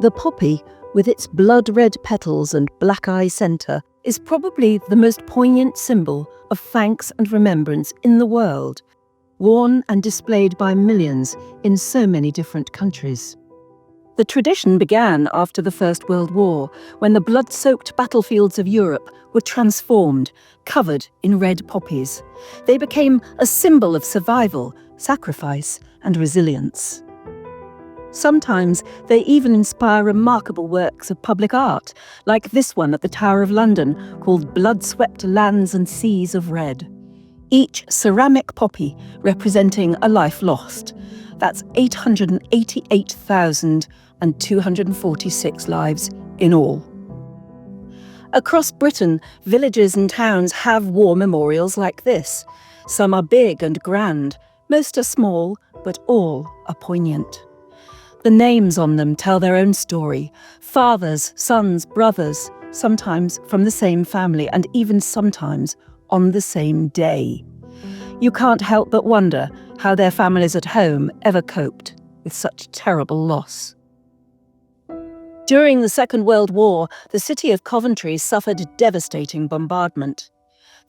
The poppy, with its blood-red petals and black eye centre, is probably the most poignant symbol of thanks and remembrance in the world, worn and displayed by millions in so many different countries. The tradition began after the First World War, when the blood-soaked battlefields of Europe were transformed, covered in red poppies. They became a symbol of survival, sacrifice, and resilience. Sometimes they even inspire remarkable works of public art, like this one at the Tower of London, called Blood-Swept Lands and Seas of Red. Each ceramic poppy representing a life lost. That's 888,246 lives in all. Across Britain, villages and towns have war memorials like this. Some are big and grand, most are small, but all are poignant. The names on them tell their own story. Fathers, sons, brothers, sometimes from the same family, and even sometimes on the same day. You can't help but wonder how their families at home ever coped with such terrible loss. During the Second World War, the city of Coventry suffered devastating bombardment.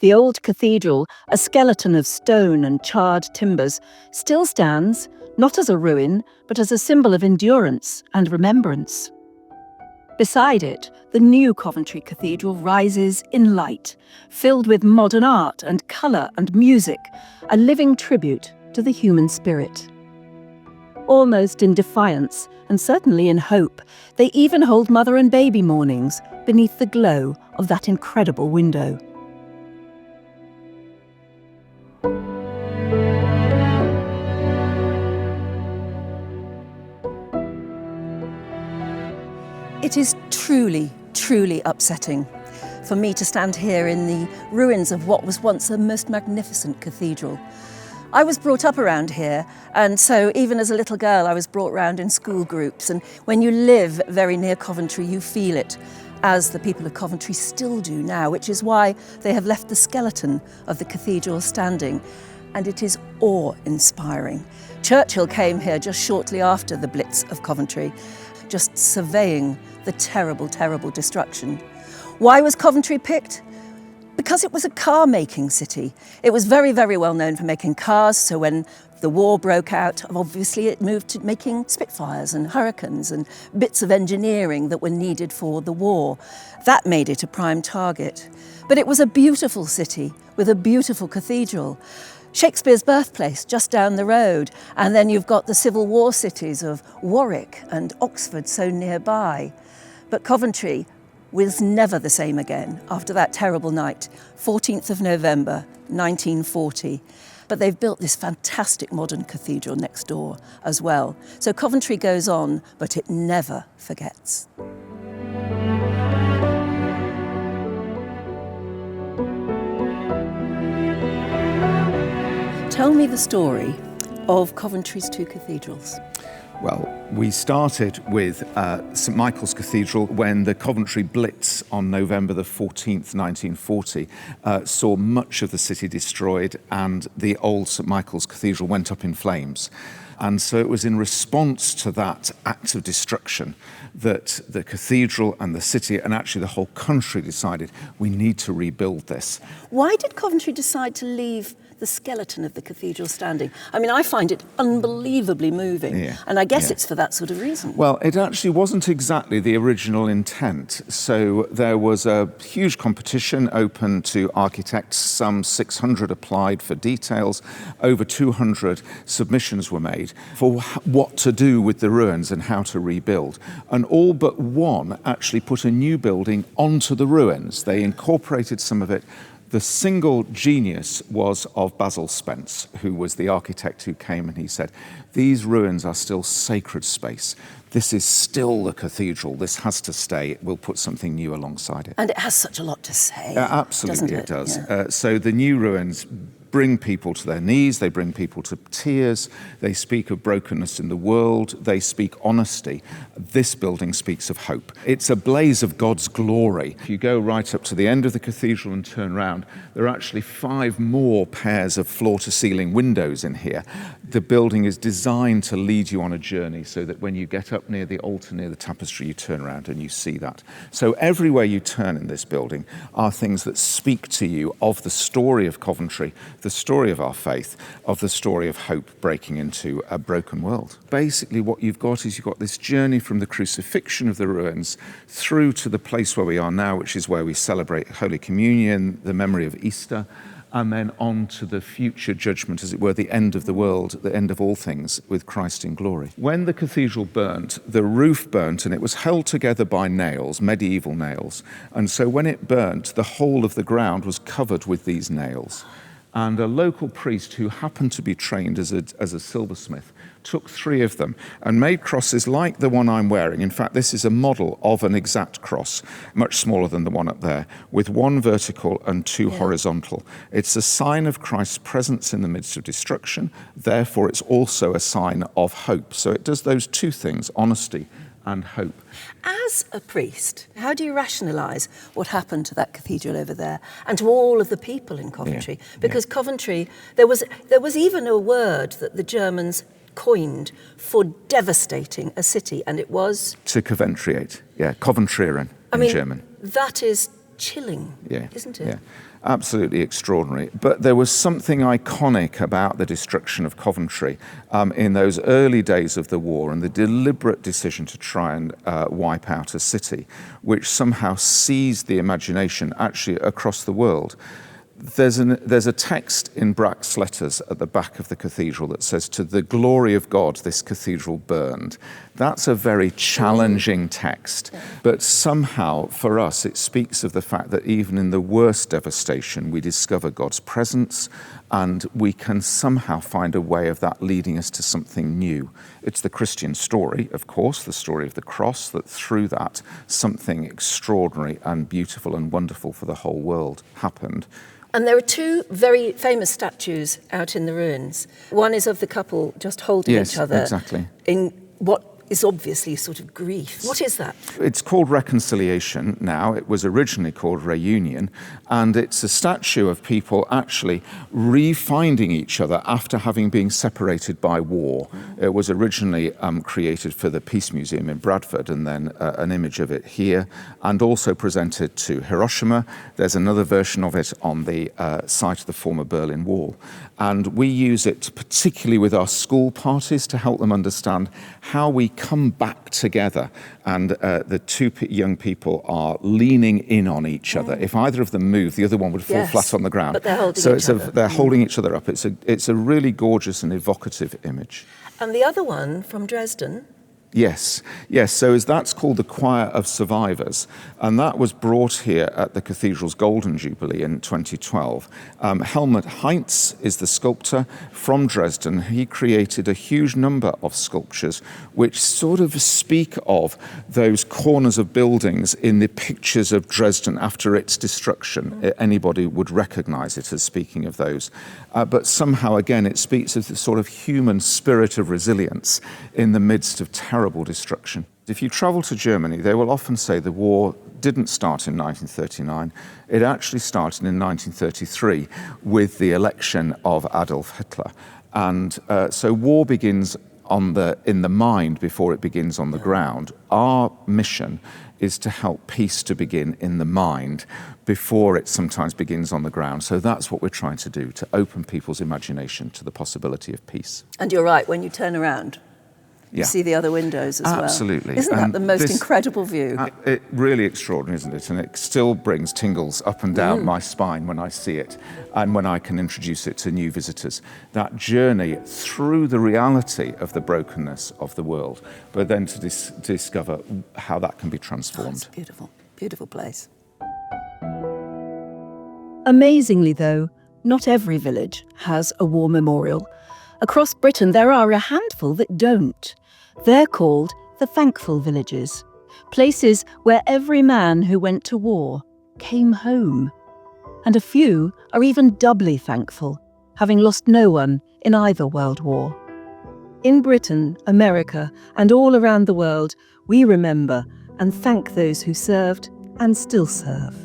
The old cathedral, a skeleton of stone and charred timbers, still stands, not as a ruin, but as a symbol of endurance and remembrance. Beside it, the new Coventry Cathedral rises in light, filled with modern art and colour and music, a living tribute to the human spirit. Almost in defiance, and certainly in hope, they even hold mother and baby mornings beneath the glow of that incredible window. It is truly, truly upsetting for me to stand here in the ruins of what was once a most magnificent cathedral. I was brought up around here, and so even as a little girl I was brought round in school groups, and when you live very near Coventry you feel it, as the people of Coventry still do now, which is why they have left the skeleton of the cathedral standing, and it is awe-inspiring. Churchill came here just shortly after the Blitz of Coventry, just surveying the terrible, terrible destruction. Why was Coventry picked? Because it was a car-making city. It was very, very well known for making cars, so when the war broke out, obviously it moved to making Spitfires and Hurricanes and bits of engineering that were needed for the war. That made it a prime target. But it was a beautiful city with a beautiful cathedral. Shakespeare's birthplace just down the road, and then you've got the Civil War cities of Warwick and Oxford so nearby. But Coventry was never the same again after that terrible night, 14th of November, 1940. But they've built this fantastic modern cathedral next door as well. So Coventry goes on, but it never forgets. Tell me the story of Coventry's two cathedrals. Well, we started with St Michael's Cathedral when the Coventry Blitz on November the 14th, 1940, saw much of the city destroyed, and the old St Michael's Cathedral went up in flames. And so it was in response to that act of destruction that the cathedral and the city and actually the whole country decided we need to rebuild this. Why did Coventry decide to leave the skeleton of the cathedral standing? I mean, I find it unbelievably moving, and I guess it's for that sort of reason. Well, it actually wasn't exactly the original intent. So there was a huge competition open to architects. Some 600 applied for details. Over 200 submissions were made for what to do with the ruins and how to rebuild. And all but one actually put a new building onto the ruins. They incorporated some of it. The single genius was of Basil Spence, who was the architect who came, and he said, these ruins are still sacred space. This is still the cathedral. This has to stay. We'll put something new alongside it. And it has such a lot to say. Absolutely, it does. Yeah. So the new ruins bring people to their knees, they bring people to tears, they speak of brokenness in the world, they speak honesty. This building speaks of hope. It's a blaze of God's glory. If you go right up to the end of the cathedral and turn round, there are actually 5 more pairs of floor-to-ceiling windows in here, the building is designed to lead you on a journey so that when you get up near the altar, near the tapestry, you turn around and you see that. So everywhere you turn in this building are things that speak to you of the story of Coventry, the story of our faith, of the story of hope breaking into a broken world. Basically what you've got is you've got this journey from the crucifixion of the ruins through to the place where we are now, which is where we celebrate Holy Communion, the memory of Easter, and then on to the future judgment, as it were, the end of the world, the end of all things, with Christ in glory. When the cathedral burnt, the roof burnt, and it was held together by nails, medieval nails. And so when it burnt, the whole of the ground was covered with these nails. And a local priest who happened to be trained as a silversmith took 3 of them and made crosses like the one I'm wearing. In fact, this is a model of an exact cross, much smaller than the one up there, with 1 vertical and 2 horizontal. It's a sign of Christ's presence in the midst of destruction. Therefore, it's also a sign of hope. So it does those 2 things, honesty and hope. As a priest, how do you rationalise what happened to that cathedral over there and to all of the people in Coventry? Because Coventry, there was even a word that the Germans coined for devastating a city, and it was? To Coventriate, Coventryeren in German. That is chilling, isn't it? Yeah, absolutely extraordinary. But there was something iconic about the destruction of Coventry in those early days of the war and the deliberate decision to try and wipe out a city, which somehow seized the imagination actually across the world. There's a text in Brack's letters at the back of the cathedral that says, "To the glory of God, this cathedral burned." That's a very challenging text, but somehow for us it speaks of the fact that even in the worst devastation we discover God's presence, and we can somehow find a way of that leading us to something new. It's the Christian story, of course, the story of the cross, that through that something extraordinary and beautiful and wonderful for the whole world happened. And there are 2 very famous statues out in the ruins. One is of the couple just holding each other exactly. in what is obviously sort of grief. What is that? It's called Reconciliation now. It was originally called Reunion, and it's a statue of people actually re-finding each other after having been separated by war. It was originally created for the Peace Museum in Bradford, and then an image of it here, and also presented to Hiroshima. There's another version of it on the site of the former Berlin Wall. And we use it particularly with our school parties to help them understand how we come back together, and the 2 young people are leaning in on each other. If either of them moved, the other one would fall flat on the ground. But they're holding each other. They're holding each other up. It's a really gorgeous and evocative image. And the other one from Dresden? Yes. So that's called the Choir of Survivors, and that was brought here at the cathedral's Golden Jubilee in 2012. Helmut Heinz is the sculptor from Dresden. He created a huge number of sculptures which sort of speak of those corners of buildings in the pictures of Dresden after its destruction. Anybody would recognize it as speaking of those. But somehow, again, it speaks of the sort of human spirit of resilience in the midst of terrible destruction. If you travel to Germany, they will often say the war didn't start in 1939. It actually started in 1933 with the election of Adolf Hitler. And so war begins in the mind before it begins on the ground. Our mission is to help peace to begin in the mind before it sometimes begins on the ground. So that's what we're trying to do, to open people's imagination to the possibility of peace. And you're right, when you turn around, you see the other windows as well. Absolutely. Isn't that the most incredible view? It's really extraordinary, isn't it? And it still brings tingles up and down my spine when I see it and when I can introduce it to new visitors. That journey through the reality of the brokenness of the world, but then to discover how that can be transformed. It's beautiful, beautiful place. Amazingly, though, not every village has a war memorial. Across Britain, there are a handful that don't. They're called the Thankful Villages, places where every man who went to war came home. And a few are even doubly thankful, having lost no one in either world war. In Britain, America, and all around the world, we remember and thank those who served and still serve.